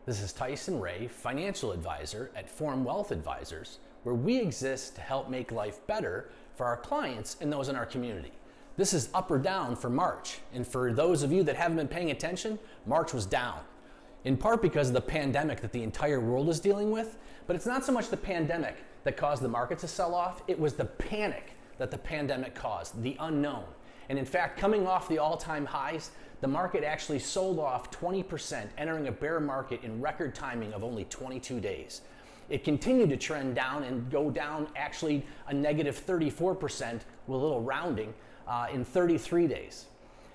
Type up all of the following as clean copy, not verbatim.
This is Tyson Ray, financial advisor at Forum Wealth Advisors, where we exist to help make life better for our clients and those in our community. This is up or down for March, and for those of you that haven't been paying attention, March was down. In part because of the pandemic that the entire world is dealing with, but it's not so much the pandemic that caused the market to sell off, it was the panic that the pandemic caused, the unknown. And in fact, coming off the all-time highs, the market actually sold off 20%, entering a bear market in record timing of only 22 days. It continued to trend down and go down actually a negative 34% with a little rounding in 33 days.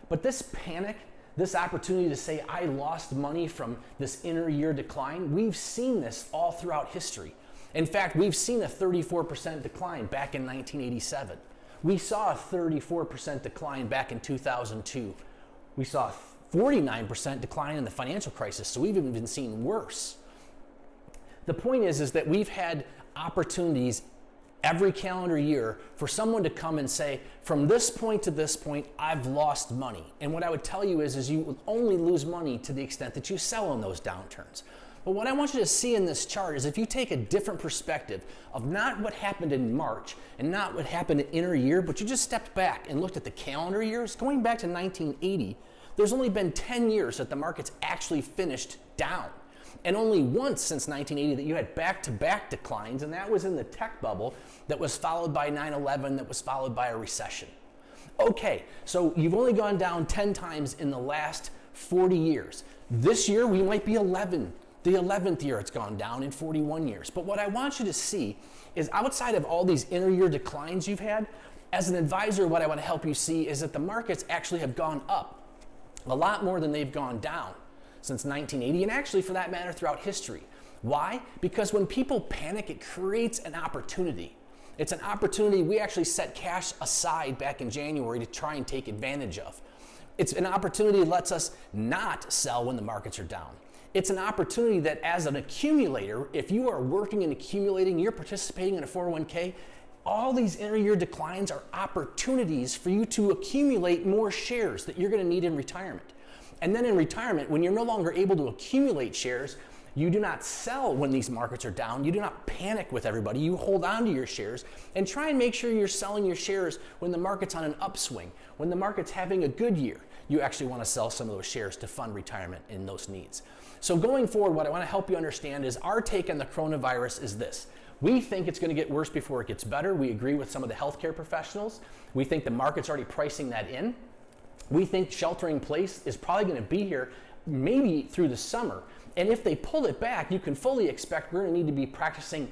But this panic, this opportunity to say I lost money from this inter-year decline, we've seen this all throughout history. In fact, we've seen a 34% decline back in 1987. We saw a 34% decline back in 2002. We saw a 49% decline in the financial crisis, so we've even been seeing worse. The point is that we've had opportunities every calendar year for someone to come and say, from this point to this point, I've lost money. And what I would tell you is you will only lose money to the extent that you sell in those downturns. But what I want you to see in this chart is if you take a different perspective of not what happened in March and not what happened in inter-year, but you just stepped back and looked at the calendar years, going back to 1980, there's only been 10 years that the market's actually finished down. And only once since 1980 that you had back-to-back declines, and that was in the tech bubble that was followed by 9/11, that was followed by a recession. Okay, so you've only gone down 10 times in the last 40 years. This year, we might be the 11th year it's gone down in 41 years. But what I want you to see is outside of all these inter-year declines you've had, as an advisor, what I want to help you see is that the markets actually have gone up a lot more than they've gone down since 1980, and actually for that matter throughout history. Why? Because when people panic, it creates an opportunity. It's an opportunity we actually set cash aside back in January to try and take advantage of. It's an opportunity that lets us not sell when the markets are down. It's an opportunity that as an accumulator, if you are working and accumulating, you're participating in a 401k, all these inter-year declines are opportunities for you to accumulate more shares that you're going to need in retirement. And then in retirement, when you're no longer able to accumulate shares, you do not sell when these markets are down. You do not panic with everybody. You hold on to your shares and try and make sure you're selling your shares when the market's on an upswing. When the market's having a good year, you actually want to sell some of those shares to fund retirement and those needs. So going forward, what I want to help you understand is our take on the coronavirus is this. We think it's going to get worse before it gets better. We agree with some of the healthcare professionals. We think the market's already pricing that in. We think sheltering in place is probably going to be here maybe through the summer. And if they pull it back, you can fully expect we're going to need to be practicing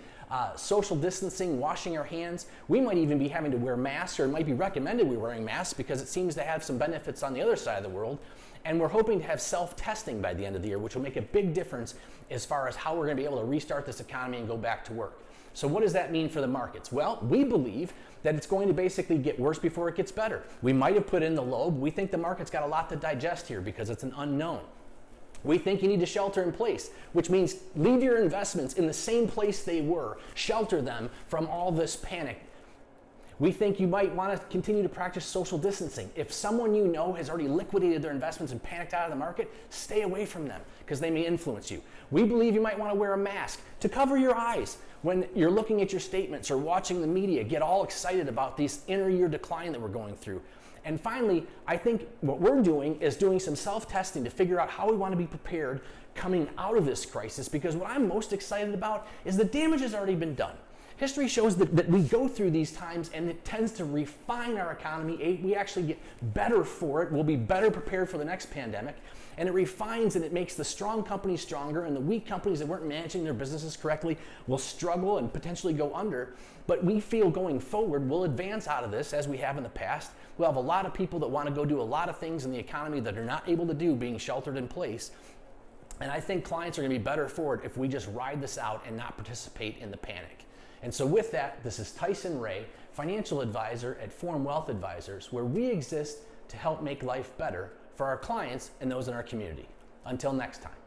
social distancing, washing our hands. We might even be having to wear masks, or it might be recommended we're wearing masks because it seems to have some benefits on the other side of the world. And we're hoping to have self-testing by the end of the year, which will make a big difference as far as how we're going to be able to restart this economy and go back to work. So what does that mean for the markets? Well, we believe that it's going to basically get worse before it gets better. We might have put in the low, but we think the market's got a lot to digest here because it's an unknown. We think you need to shelter in place, which means leave your investments in the same place they were. Shelter them from all this panic. We think you might want to continue to practice social distancing. If someone you know has already liquidated their investments and panicked out of the market, stay away from them because they may influence you. We believe you might want to wear a mask to cover your eyes when you're looking at your statements or watching the media get all excited about this inter-year decline that we're going through. And finally, I think what we're doing is doing some self-testing to figure out how we want to be prepared coming out of this crisis, because what I'm most excited about is the damage has already been done. History shows that we go through these times and it tends to refine our economy. We actually get better for it. We'll be better prepared for the next pandemic. And it refines and it makes the strong companies stronger, and the weak companies that weren't managing their businesses correctly will struggle and potentially go under. But we feel going forward, we'll advance out of this as we have in the past. We'll have a lot of people that want to go do a lot of things in the economy that are not able to do being sheltered in place. And I think clients are going to be better for it if we just ride this out and not participate in the panic. And so with that, this is Tyson Ray, financial advisor at Forum Wealth Advisors, where we exist to help make life better for our clients and those in our community. Until next time.